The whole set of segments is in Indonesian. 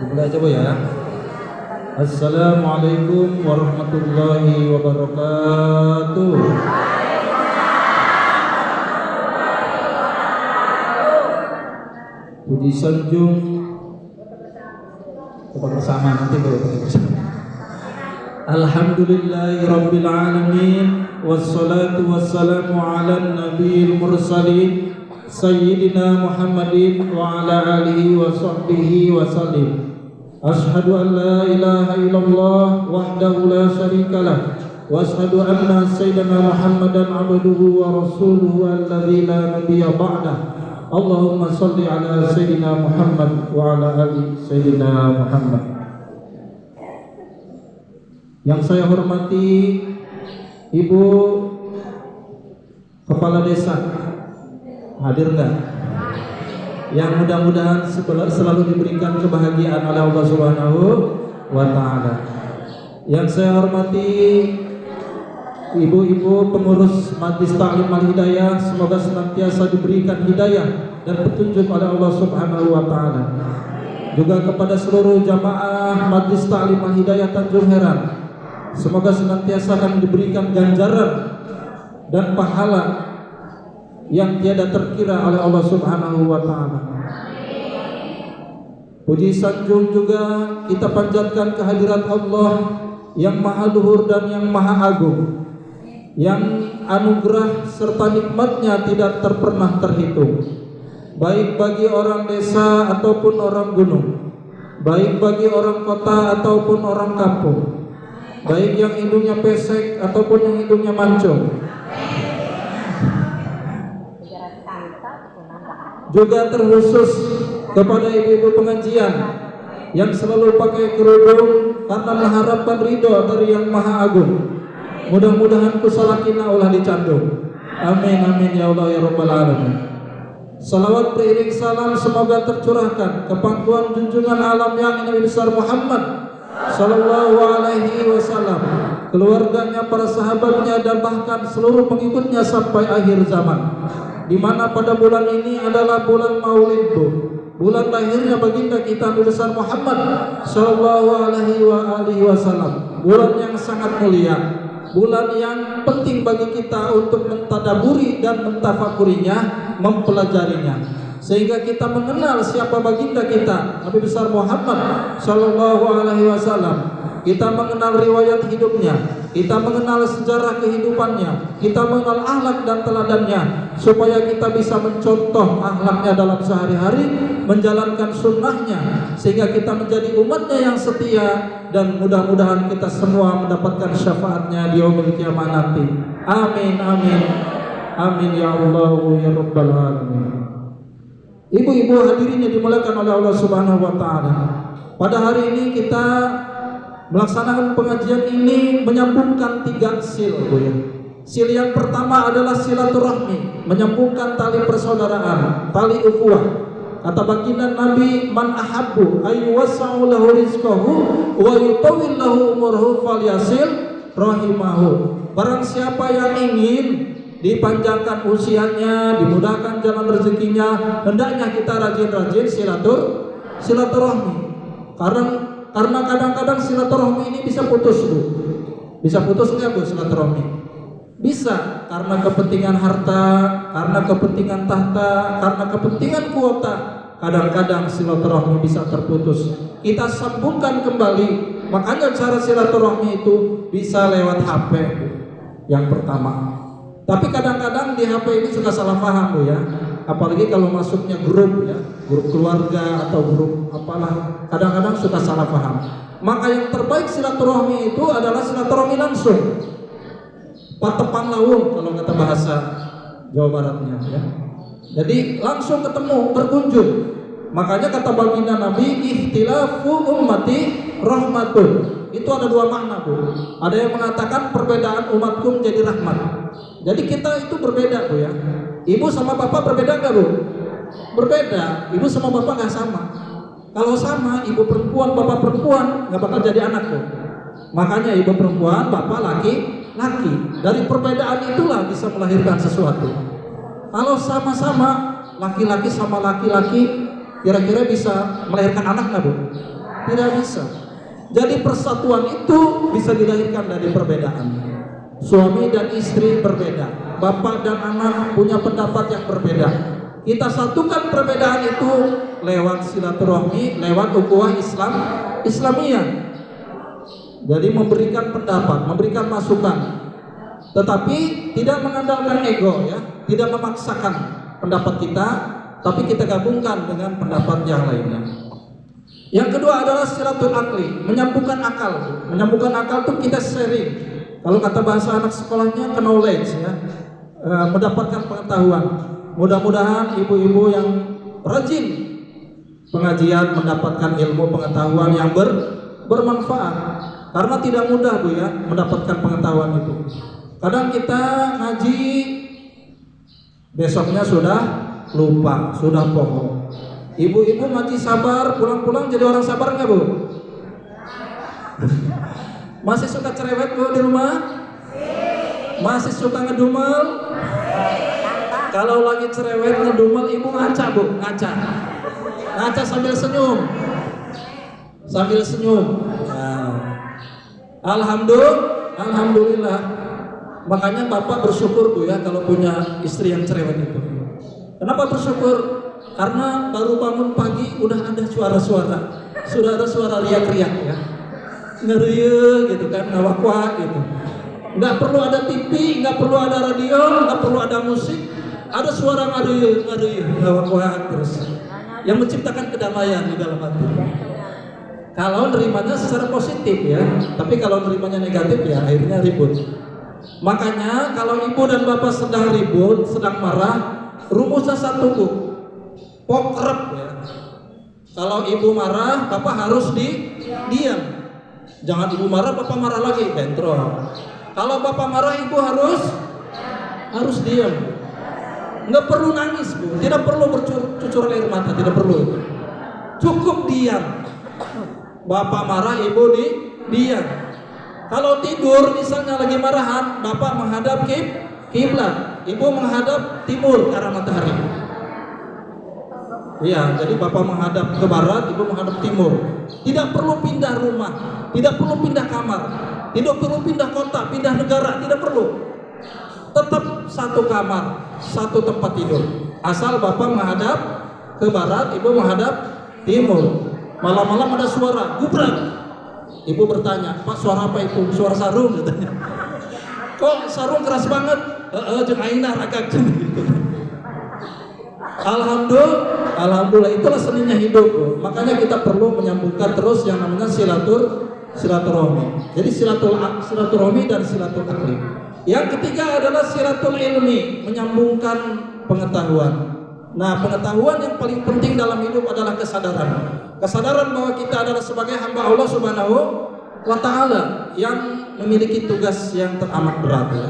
Mulai coba ya. Assalamualaikum warahmatullahi wabarakatuh. Puji sanjung kepada bersama nanti bersama. Alhamdulillahi rabbil alamin, wassalatu wassalamu ala nabiyil mursalin sayyidina Muhammadin wa ala alihi wa sahbihi wa sallim. Ashhadu an la ilaha illallah wahdahu la syarikalah wa ashhadu anna sayyidina Muhammadan abduhu wa rasuluhu alladzi la nabiyya ba'dah. Allahumma shalli ala sayyidina Muhammad wa ala ali sayyidina Muhammad. Yang saya hormati Ibu Kepala Desa, hadir enggak? Yang mudah-mudahan selalu diberikan kebahagiaan oleh Allah Subhanahu wa taala. Yang saya hormati ibu-ibu pengurus Majelis Ta'lim Al-Hidayah, semoga senantiasa diberikan hidayah dan petunjuk oleh Allah Subhanahu wa taala. Juga kepada seluruh jamaah Majelis Ta'lim Al-Hidayah Tanjung Heran, semoga senantiasa akan diberikan ganjaran dan pahala yang tiada terkira oleh Allah Subhanahu wa taala. Puji sanjung juga kita panjatkan kehadirat Allah yang maha luhur dan yang maha agung, yang anugerah serta nikmatnya tidak pernah terhitung, baik bagi orang desa ataupun orang gunung, baik bagi orang kota ataupun orang kampung, baik yang hidungnya pesek ataupun yang hidungnya mancung. Juga terkhusus kepada ibu-ibu pengajian yang selalu pakai kerudung karena mengharapkan ridho dari yang maha agung. Mudah-mudahan kusalakinah ulah dicandung. Amin amin ya Allah ya rabbal alamin. Salawat beriring salam semoga tercurahkan ke pangkuan junjungan alam yang Nabi besar Muhammad sallallahu alaihi wasallam, keluarganya, para sahabatnya, dan bahkan seluruh pengikutnya sampai akhir zaman. Di mana pada bulan ini adalah bulan Maulid, bulan lahirnya baginda kita Nabi besar Muhammad sallallahu alaihi wasallam. Bulan yang sangat mulia, bulan yang penting bagi kita untuk mentadaburi dan mentafakurinya, mempelajarinya, sehingga kita mengenal siapa baginda kita Nabi besar Muhammad sallallahu alaihi wasallam. Kita mengenal riwayat hidupnya, kita mengenal sejarah kehidupannya, kita mengenal akhlak dan teladannya, supaya kita bisa mencontoh akhlaknya dalam sehari-hari, menjalankan sunnahnya, sehingga kita menjadi umatnya yang setia, dan mudah-mudahan kita semua mendapatkan syafaatnya di yaumil qiyamah nanti. Amin amin amin ya Allah ya rabbal alamin. Ibu-ibu hadirin yang dimuliakan oleh Allah Subhanahu wa taala, pada hari ini kita melaksanakan pengajian ini menyambungkan 3 sil, Bu ya. Sil yang pertama adalah silaturahmi, menyambungkan tali persaudaraan, tali ukhuwah. Kata baginda Nabi, man ahabbu ayyuwassa'u lahu rizqahu wa yutawwil lahu umruhu falyasil rahimahu. Barang siapa yang ingin dipanjangkan usianya, dimudahkan jalan rezekinya, hendaknya kita rajin-rajin silaturahmi. Karena kadang-kadang silaturahmi ini bisa putus, Bu. Bisa putus enggak, Bu, silaturahmi? Bisa, karena kepentingan harta, karena kepentingan tahta, karena kepentingan kuota. Kadang-kadang silaturahmi bisa terputus. Kita sambungkan kembali. Makanya cara silaturahmi itu bisa lewat HP, Bu. Yang pertama. Tapi kadang-kadang di HP ini suka salah paham, Bu ya. Apalagi kalau masuknya grup ya, grup keluarga atau grup apalah, kadang-kadang suka salah paham. Maka yang terbaik silaturahmi itu adalah silaturahmi langsung, patepang lawung kalau kata bahasa Jawa Baratnya ya. Jadi langsung ketemu, berkunjung. Makanya kata baginda Nabi, ikhtilafu ummati rahmatun. Itu ada 2 makna, Bu. Ada yang mengatakan perbedaan umatku menjadi rahmat. Jadi kita itu berbeda, Bu ya. Ibu sama bapak berbeda nggak, Bu? Berbeda. Ibu sama bapak nggak sama. Kalau sama, ibu perempuan, bapak perempuan, nggak bakal jadi anak, Bu. Makanya ibu perempuan, bapak laki-laki. Dari perbedaan itulah bisa melahirkan sesuatu. Kalau sama-sama laki-laki sama laki-laki, kira-kira bisa melahirkan anak nggak, Bu? Tidak bisa. Jadi persatuan itu bisa dilahirkan dari perbedaan. Suami dan istri berbeda, bapak dan anak punya pendapat yang berbeda. Kita satukan perbedaan itu lewat silaturahmi, lewat ukhuwah Islamiyah. Jadi memberikan pendapat, memberikan masukan, tetapi tidak mengandalkan ego, ya, tidak memaksakan pendapat kita, tapi kita gabungkan dengan pendapat yang lainnya. Yang kedua adalah silatul akli, menyambungkan akal. Menyambungkan akal itu kita sharing. Kalau kata bahasa anak sekolahnya knowledge, ya, mendapatkan pengetahuan. Mudah-mudahan ibu-ibu yang rajin pengajian mendapatkan ilmu pengetahuan yang bermanfaat. Karena tidak mudah, Bu, ya, mendapatkan pengetahuan itu. Kadang kita ngaji besoknya sudah lupa, sudah bohong. Ibu-ibu ngaji sabar, pulang-pulang jadi orang sabar nggak, Bu? Masih suka cerewet, Bu, di rumah? Masih suka ngedumel? Kalau lagi cerewet ngedumel, ibu ngaca, Bu, ngaca. Ngaca sambil senyum. Sambil senyum. Nah. Alhamdulillah. Makanya Bapak bersyukur, Bu, ya, kalau punya istri yang cerewet itu. Kenapa bersyukur? Karena baru bangun pagi udah ada suara-suara. Sudah ada suara riak-riak, ya. Ngeriye gitu kan, ngawak-wak gitu. Nggak perlu ada TV, nggak perlu ada radio, nggak perlu ada musik. Ada suara ngeriye, ngawak-wak terus. Yang menciptakan kedamaian di dalam hati. Kalau nerimanya secara positif, ya. Tapi kalau nerimanya negatif, ya akhirnya ribut. Makanya kalau ibu dan bapak sedang ribut, sedang marah, rumusnya satu, Bu. Pokrep, ya. Kalau ibu marah, bapak harus diam. Jangan ibu marah, bapak marah lagi, bentrok. Kalau bapak marah, ibu harus diam. Nggak perlu nangis, Bu. Tidak perlu bercucuran air mata, tidak perlu. Cukup diam. Bapak marah, ibu diam. Kalau tidur misalnya lagi marahan, bapak menghadap kiblat, ibu menghadap timur ke arah matahari. Iya, jadi bapak menghadap ke barat, ibu menghadap timur. Tidak perlu pindah rumah, tidak perlu pindah kamar, tidak perlu pindah kota, pindah negara, tidak perlu. Tetap satu kamar, satu tempat tidur. Asal bapak menghadap ke barat, ibu menghadap timur. Malam-malam ada suara gubrak. Ibu bertanya, Pak, suara apa itu? Suara sarung, katanya. Kok sarung keras banget? Jeung aina ragak gitu. Alhamdulillah, itulah seninya hidup, Bu. Makanya kita perlu menyambungkan terus yang namanya silaturahmi. Jadi silaturahmi dan silatul akli. Yang ketiga adalah silatul ilmi, menyambungkan pengetahuan. Nah, pengetahuan yang paling penting dalam hidup adalah kesadaran. Kesadaran bahwa kita adalah sebagai hamba Allah Subhanahu wa Ta'ala yang memiliki tugas yang teramat berat, ya.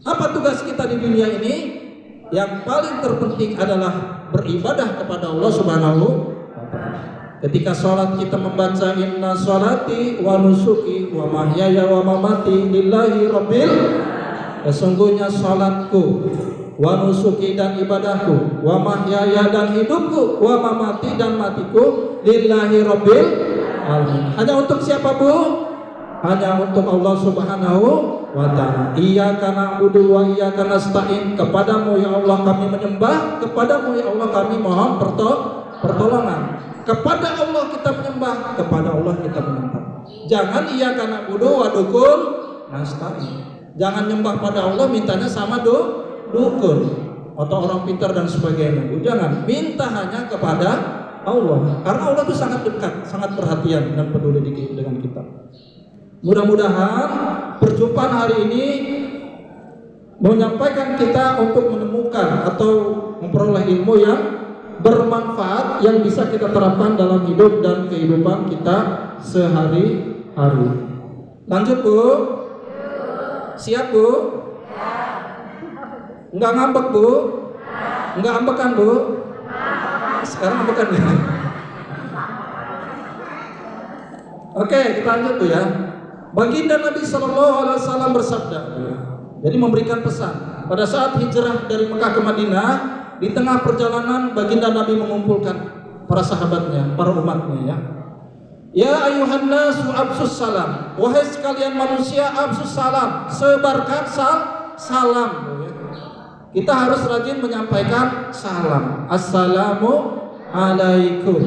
Apa tugas kita di dunia ini? Yang paling terpenting adalah beribadah kepada Allah Subhanahu wa Ta'ala. Ketika sholat kita membaca inna sholati wa nusuki wa mahyaya wa mamati lillahi rabbil. Sesungguhnya sholatku, wa nusuki dan ibadahku, wa mahyaya dan hidupku, wa mamati dan matiku lillahi rabbil alamin. Hanya untuk siapa, Bu? Hanya untuk Allah Subhanahu wa Ta'ala. Iyyaka na'budu wa iyyaka nasta'in. Kepadamu ya Allah kami menyembah, kepadamu ya Allah kami mohon pertolongan. Kepada Allah kita menyembah, kepada Allah kita meminta. Jangan iyyaka na'budu wa dukun nasta'in. Jangan nyembah pada Allah mintanya sama dukun atau orang pintar dan sebagainya. Jangan, minta hanya kepada Allah. Karena Allah itu sangat dekat, sangat perhatian dan peduli dengan kita. Mudah-mudahan perjumpaan hari ini menyampaikan kita untuk menemukan atau memperoleh ilmu yang bermanfaat yang bisa kita terapkan dalam hidup dan kehidupan kita sehari-hari. Lanjut, Bu. Siap, Bu? Enggak ngambek, Bu? Enggak ambekan, Bu? Sekarang ambekan, ya? Oke, kita lanjut, Bu, ya. Baginda Nabi SAW bersabda, jadi memberikan pesan. Pada saat hijrah dari Mekah ke Madinah, di tengah perjalanan baginda Nabi mengumpulkan para sahabatnya, para umatnya, ya. Ya ayuhan nasu absus salam. Wahai sekalian manusia, absus salam, sebarkan salam. Kita harus rajin menyampaikan salam. Assalamu alaikum.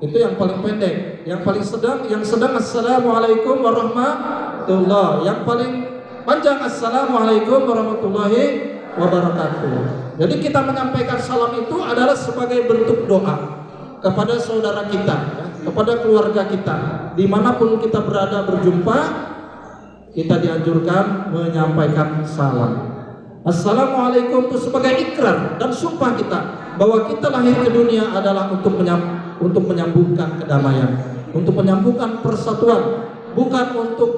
Itu yang paling pendek. Yang paling sedang assalamualaikum warahmatullah. Yang paling panjang assalamualaikum warahmatullahi wabarakatuh. Jadi kita menyampaikan salam itu adalah sebagai bentuk doa kepada saudara kita, ya, kepada keluarga kita, dimanapun kita berada berjumpa, kita dianjurkan menyampaikan salam. Assalamualaikum itu sebagai ikrar dan sumpah kita bahwa kita lahir ke dunia adalah untuk menyambungkan kedamaian, untuk menyambungkan persatuan, bukan untuk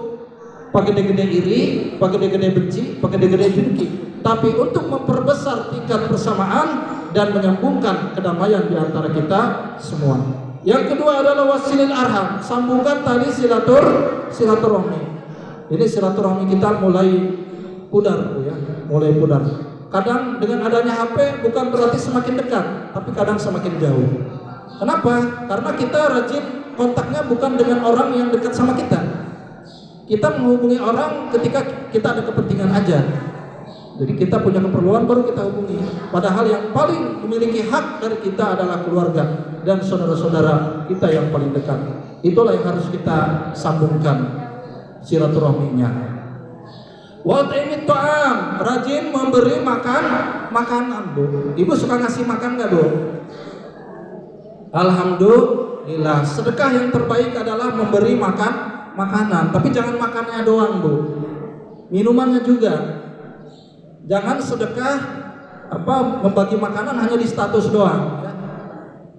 gede-gede iri, gede-gede benci, gede-gede dengki, tapi untuk memperbesar tingkat persamaan dan menyambungkan kedamaian di antara kita semua. Yang kedua adalah wasilil arham, sambungkan tali silaturahmi. Ini silaturahmi kita mulai pudar, ya, mulai pudar. Kadang dengan adanya HP bukan berarti semakin dekat, tapi kadang semakin jauh. Kenapa? Karena kita rajin kontaknya bukan dengan orang yang dekat sama kita. Kita menghubungi orang ketika kita ada kepentingan aja. Jadi kita punya keperluan baru kita hubungi. Padahal yang paling memiliki hak dari kita adalah keluarga dan saudara-saudara kita yang paling dekat. Itulah yang harus kita sambungkan silaturahminya. Wa ta'imit ta'am, rajin memberi makanan, Bu. Ibu suka ngasih makan enggak, Bu? Alhamdulillah. Sedekah yang terbaik adalah memberi makanan, tapi jangan makannya doang, Bu. Minumannya juga. Jangan sedekah membagi makanan hanya di status doang, ya.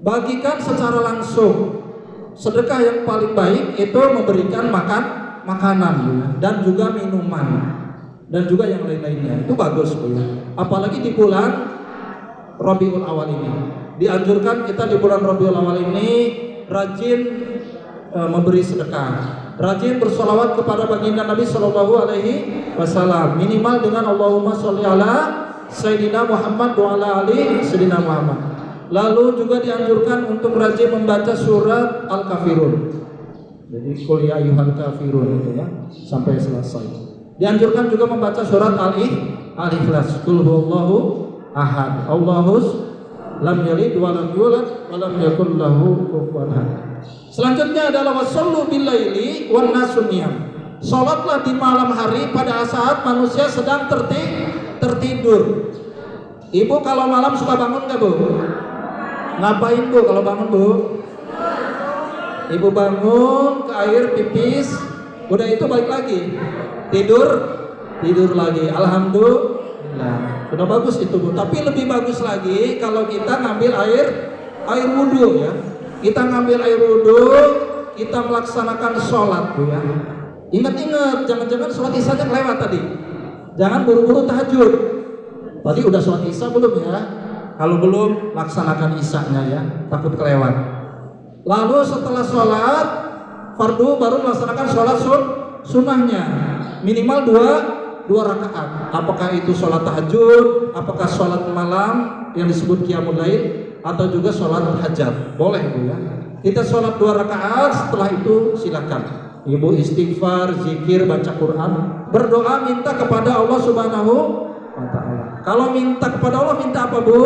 Bagikan secara langsung. Sedekah yang paling baik itu memberikan makanan, ya, dan juga minuman dan juga yang lain-lainnya. Itu bagus, Bu, ya. Apalagi di bulan Rabiul Awal ini. Dianjurkan kita di bulan Rabiul Awal ini rajin memberi sedekah. Rajin bersolawat kepada baginda Nabi Shallallahu Alaihi Wasallam, minimal dengan Allahumma sholli ala Sayyidina Muhammad wa ala ali Sayyidina Muhammad. Lalu juga dianjurkan untuk rajin membaca surat Al-Kafirun. Jadi qul ya ayyuhal kafirun itu, ya, sampai selesai. Dianjurkan juga membaca surat Al-Ikhlas. Qul huwallahu ahad, Allahus lam yalid wa lam yulad wa lam yakul lahu kufuwan ahad. Selanjutnya adalah wasallu billaili wan nasu niyam. Salatlah di malam hari pada saat manusia sedang tertidur. Ibu kalau malam suka bangun enggak, Bu? Ngapain, Bu, kalau bangun, Bu? Ibu bangun ke air pipis, udah itu balik lagi. Tidur lagi. Alhamdulillah. Sudah bagus itu, Bu. Tapi lebih bagus lagi kalau kita ngambil air wudhu, ya. Kita ngambil air wudhu, kita melaksanakan sholat, Bu, ya. Ingat, jangan-jangan sholat isya-nya kelewat tadi. Jangan buru-buru tahajud. Tadi udah sholat isya belum, ya? Kalau belum, laksanakan isya-nya, ya. Takut kelewat. Lalu setelah sholat fardu baru melaksanakan sholat sunnahnya. Minimal dua rakaat. Apakah itu sholat tahajud, apakah sholat malam yang disebut qiyamul lail, atau juga sholat hajat, boleh, Bu, ya. Kita sholat 2 rakaat, setelah itu silakan Ibu istighfar, zikir, baca Quran, berdoa, minta kepada Allah Subhanahu wa Ta'ala. Kalau minta kepada Allah, minta apa, Bu?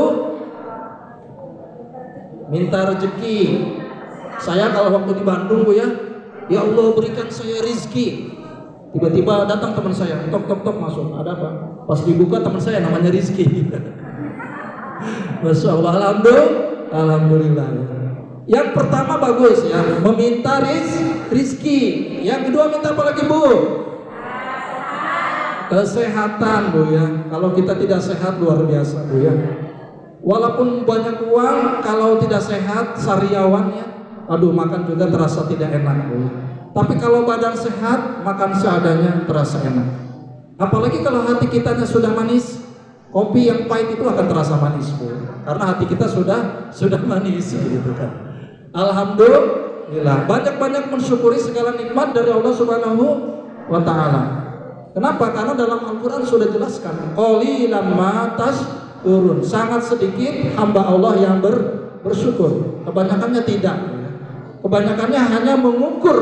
Minta rezeki. Saya kalau waktu di Bandung, Bu, ya Allah berikan saya rizki. Tiba-tiba datang teman saya, tok masuk, ada apa? Pas dibuka teman saya namanya Rizki. Masya Allah, alhamdulillah. Yang pertama bagus, ya, meminta rizki. Yang kedua minta apa lagi, Bu? Kesehatan, Bu, ya. Kalau kita tidak sehat luar biasa, Bu, ya. Walaupun banyak uang, kalau tidak sehat, sariawan, ya, aduh, makan juga terasa tidak enak, Bu. Tapi kalau badan sehat, makan seadanya terasa enak. Apalagi kalau hati kitanya sudah manis, kopi yang pahit itu akan terasa manis, Bu. Karena hati kita sudah manis, gitu kan. Alhamdulillah, banyak-banyak mensyukuri segala nikmat dari Allah Subhanahu wa Ta'ala. Kenapa? Karena dalam Al-Quran sudah jelaskan, qalilan ma tashkurun, sangat sedikit hamba Allah yang bersyukur. Kebanyakannya tidak. Kebanyakannya hanya mengukur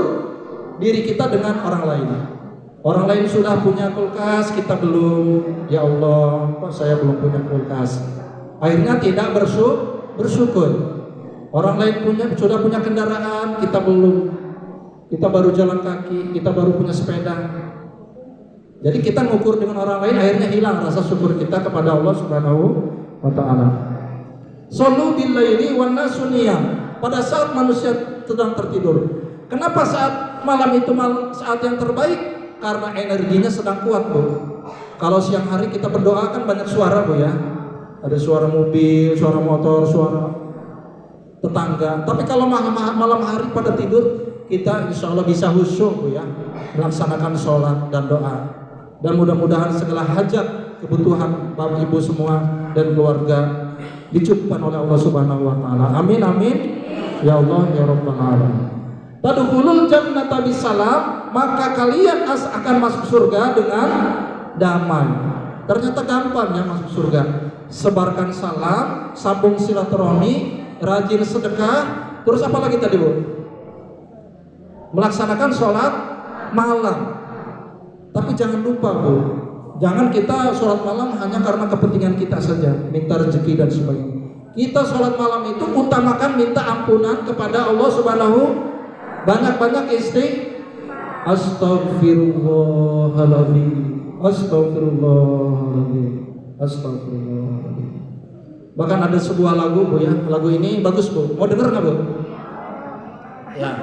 diri kita dengan orang lain. Orang lain sudah punya kulkas, kita belum. Ya Allah, kok saya belum punya kulkas? Akhirnya tidak bersyukur. Orang lain sudah punya kendaraan, kita belum. Kita baru jalan kaki, kita baru punya sepeda. Jadi kita mengukur dengan orang lain, akhirnya hilang rasa syukur kita kepada Allah Subhanahu wa Ta'ala. Shallu bil laili wan nasu niyam. Pada saat manusia sedang tertidur. Kenapa saat malam itu saat yang terbaik? Karena energinya sedang kuat, Bu. Kalau siang hari kita berdoa kan banyak suara, Bu ya. Ada suara mobil, suara motor, suara tetangga. Tapi kalau malam hari pada tidur, kita insya Allah bisa khusyuk, Bu ya, melaksanakan sholat dan doa. Dan mudah-mudahan segala hajat, kebutuhan Bapak Ibu semua dan keluarga dicukupkan oleh Allah Subhanahu wa Ta'ala. Amin amin ya Allah ya Rabbal alamin. Tadkhulul jannata bisalam, maka kalian akan masuk surga dengan damai. Ternyata gampang ya masuk surga. Sebarkan salam, sambung silaturahmi, rajin sedekah, terus apa lagi tadi, Bu? Melaksanakan sholat malam. Tapi jangan lupa, Bu, jangan kita sholat malam hanya karena kepentingan kita saja, minta rezeki dan sebagainya. Kita sholat malam itu utamakan minta ampunan kepada Allah Subhanahu. Banyak-banyak Astaghfirullahaladzim, Astaghfirullahaladzim, Astaghfirullahaladzim. Bahkan ada sebuah lagu, Bu ya, lagu ini bagus, Bu. Mau denger nggak, Bu? Ya.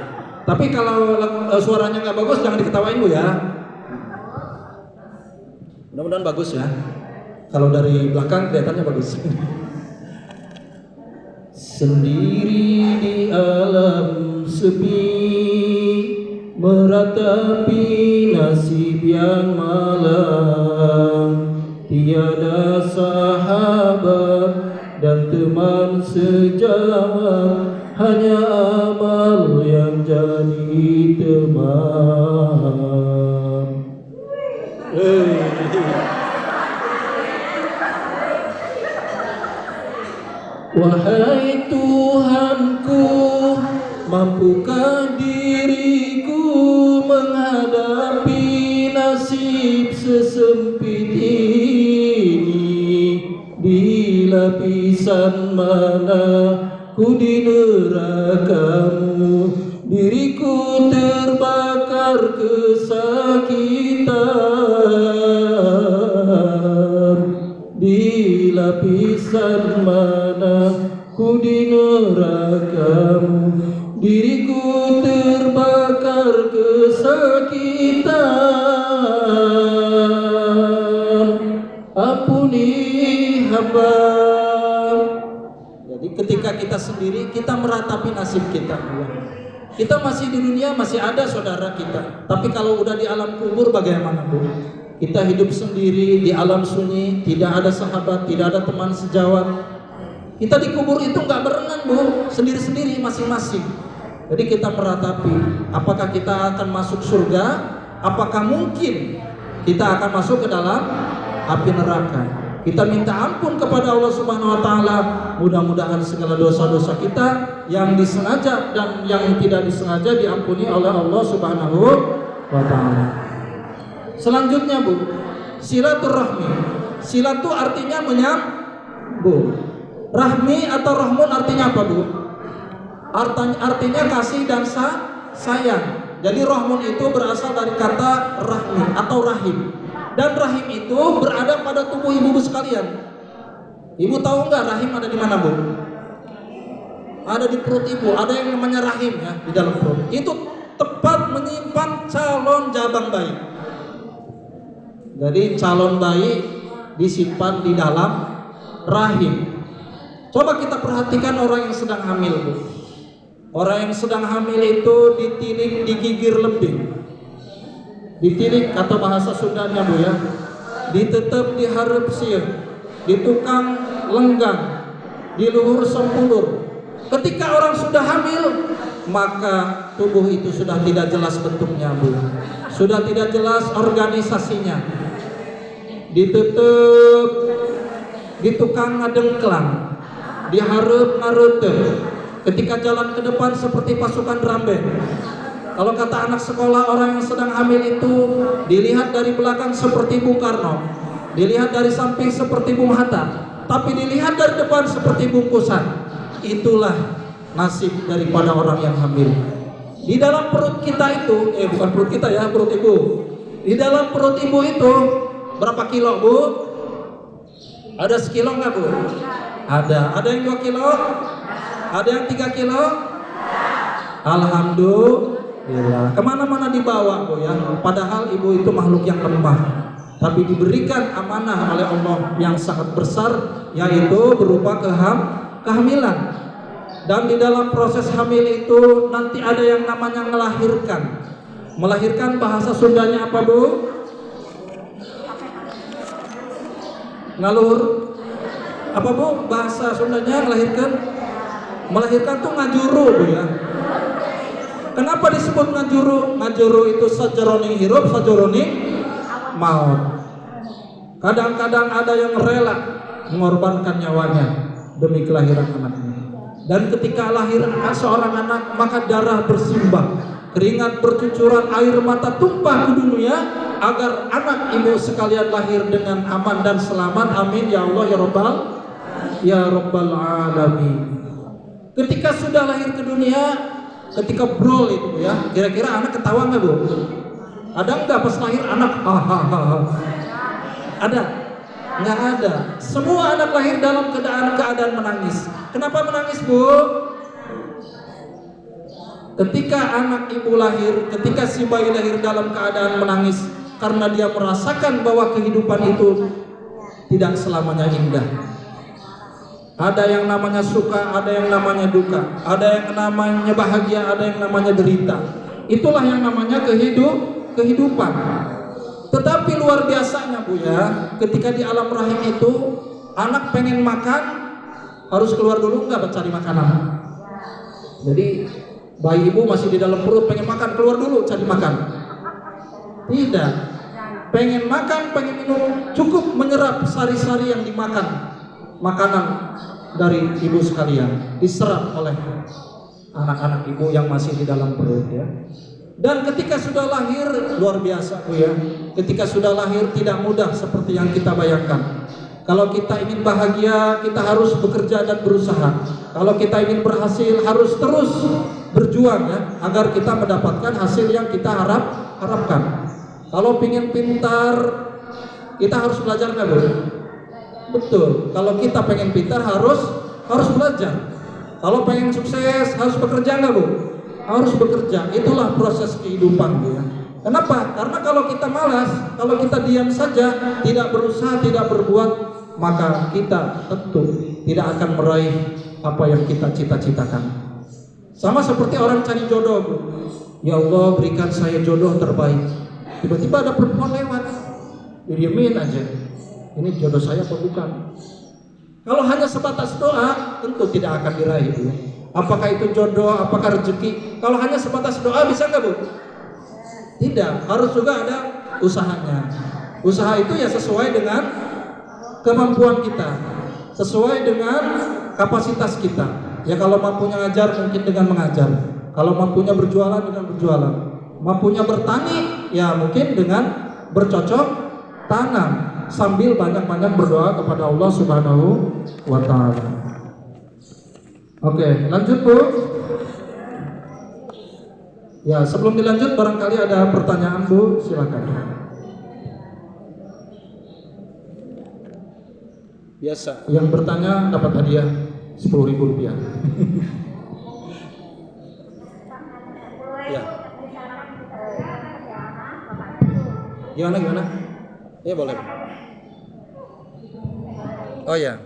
Tapi kalau suaranya nggak bagus jangan diketawain, Bu ya. Mudah-mudahan bagus ya. Kalau dari belakang kelihatannya bagus. Sendiri di alam sepi, meratapi nasib yang malang. Tiada sahabat dan teman sejawat, hanya amal yang jadi teman. Wahai Tuhanku, mampukah diriku menghadapi nasib sesempit ini? Di lapisan mana ku di neraka-Mu, diriku terbakar kesakitan. Di lapisan mana ku di neraka-Mu, diriku terbakar kesakitan. Ampuni hamba. Jadi ketika kita sendiri, kita meratapi nasib kita. Kita masih di dunia, masih ada saudara kita. Tapi kalau udah di alam kubur bagaimana, Bu? Kita hidup sendiri di alam sunyi, tidak ada sahabat, tidak ada teman sejawat. Kita di kubur itu nggak berenang, Bu, sendiri-sendiri masing-masing. Jadi kita meratapi, apakah kita akan masuk surga? Apakah mungkin kita akan masuk ke dalam api neraka? Kita minta ampun kepada Allah Subhanahu wa Ta'ala. Mudah-mudahan segala dosa-dosa kita yang disengaja dan yang tidak disengaja diampuni oleh Allah Subhanahu wa Ta'ala. Selanjutnya, Bu, silaturahmi. Silatu artinya menyambung. Rahmi atau rahmun artinya apa, Bu? Artinya kasih dan sayang. Jadi rahmun itu berasal dari kata rahmi atau rahim. Dan rahim itu berada pada tubuh ibu sekalian. Ibu tahu nggak rahim ada di mana, Bu? Ada di perut ibu. Ada yang namanya rahim ya, di dalam perut. Itu tepat menyimpan calon jabang bayi. Jadi calon bayi disimpan di dalam rahim. Coba kita perhatikan orang yang sedang hamil, Bu. Orang yang sedang hamil itu ditilik, digigir lembing. Ditilik atau bahasa Sundanya, Bu ya. Ditetep, diharap sieun, ditukang lenggang, diluhur sempulur. Ketika orang sudah hamil, maka tubuh itu sudah tidak jelas bentuknya, Bu. Sudah tidak jelas organisasinya. Ditetep, ditukang ngadengklang, diharap ngareuteuh, ketika jalan ke depan seperti pasukan Ramben. Kalau kata anak sekolah, orang yang sedang hamil itu dilihat dari belakang seperti Bung Karno, dilihat dari samping seperti Bung Hatta, tapi dilihat dari depan seperti bungkusan. Itulah nasib daripada orang yang hamil. Di dalam perut kita itu, bukan perut kita ya, perut ibu. Di dalam perut ibu itu berapa kilo, Bu? Ada sekilo nggak, Bu? Ada. Ada yang 2 kilo? Ada yang 3 kilo? Alhamdulillah. Kemana-mana dibawa, Bu ya. Padahal ibu itu makhluk yang lemah, tapi diberikan amanah oleh Allah yang sangat besar, yaitu berupa kehamilan. Dan di dalam proses hamil itu nanti ada yang namanya melahirkan. Melahirkan bahasa Sundanya apa, Bu? Ngalur. Apa, Bu? Bahasa Sundanya melahirkan? Melahirkan tuh ngajuru, Bu ya. Kenapa disebut ngajuru? Ngajuru itu sajaroni hirup, sajaroni maut. Kadang-kadang ada yang rela mengorbankan nyawanya demi kelahiran anaknya. Dan ketika lahir seorang anak, maka darah bersimbah, keringat bercucuran, air mata tumpah ke dunia agar anak ibu sekalian lahir dengan aman dan selamat. Amin ya Allah ya Rabbal alamin. Ketika sudah lahir ke dunia, ketika brol itu ya, kira-kira anak ketawa nggak, Bu? Ada nggak pas lahir anak ada? Nggak ada. Semua anak lahir dalam keadaan menangis. Kenapa menangis, Bu? Ketika anak ibu lahir, ketika si bayi lahir dalam keadaan menangis, karena dia merasakan bahwa kehidupan itu tidak selamanya indah. Ada yang namanya suka, ada yang namanya duka, ada yang namanya bahagia, ada yang namanya derita. Itulah yang namanya kehidupan. Tetapi luar biasanya, Bu ya, ketika di alam rahim itu anak pengen makan harus keluar dulu nggak cari makanan. Jadi bayi ibu masih di dalam perut pengen makan, keluar dulu cari makan. Tidak. Pengen makan, pengen minum, cukup menyerap sari-sari yang dimakan, makanan dari ibu sekalian diserap oleh anak-anak ibu yang masih di dalam perut ya. Dan ketika sudah lahir, luar biasa, Bu ya. Ketika sudah lahir tidak mudah seperti yang kita bayangkan. Kalau kita ingin bahagia, kita harus bekerja dan berusaha. Kalau kita ingin berhasil, harus terus berjuang ya, agar kita mendapatkan hasil yang kita harapkan. Kalau ingin pintar, kita harus belajar nggak, Bu? Betul. Kalau kita pengen pintar harus belajar. Kalau pengen sukses harus bekerja nggak, Bu? Harus bekerja. Itulah proses kehidupan, Bu ya. Kenapa? Karena kalau kita malas, kalau kita diam saja, tidak berusaha, tidak berbuat, maka kita tentu tidak akan meraih apa yang kita cita-citakan. Sama seperti orang cari jodoh, Bu. Ya Allah, berikan saya jodoh terbaik. Tiba-tiba ada perempuan lewat, didiemin aja. Ini jodoh saya apa bukan? Kalau hanya sebatas doa, tentu tidak akan diraih, Bu. Apakah itu jodoh, apakah rezeki? Kalau hanya sebatas doa bisa nggak, Bu? Tidak, harus juga ada usahanya. Usaha itu ya sesuai dengan kemampuan kita, sesuai dengan kapasitas kita. Ya kalau mampunya ngajar mungkin dengan mengajar, kalau mampunya berjualan dengan berjualan, mampunya bertani ya mungkin dengan bercocok tanam sambil banyak-banyak berdoa kepada Allah Subhanahu wa taala. Oke, lanjut, Bu. Ya, sebelum dilanjut barangkali ada pertanyaan, Bu, silakan. Biasa, yang bertanya dapat hadiah Rp10.000. Ya. Gimana? Ya boleh. Oh ya.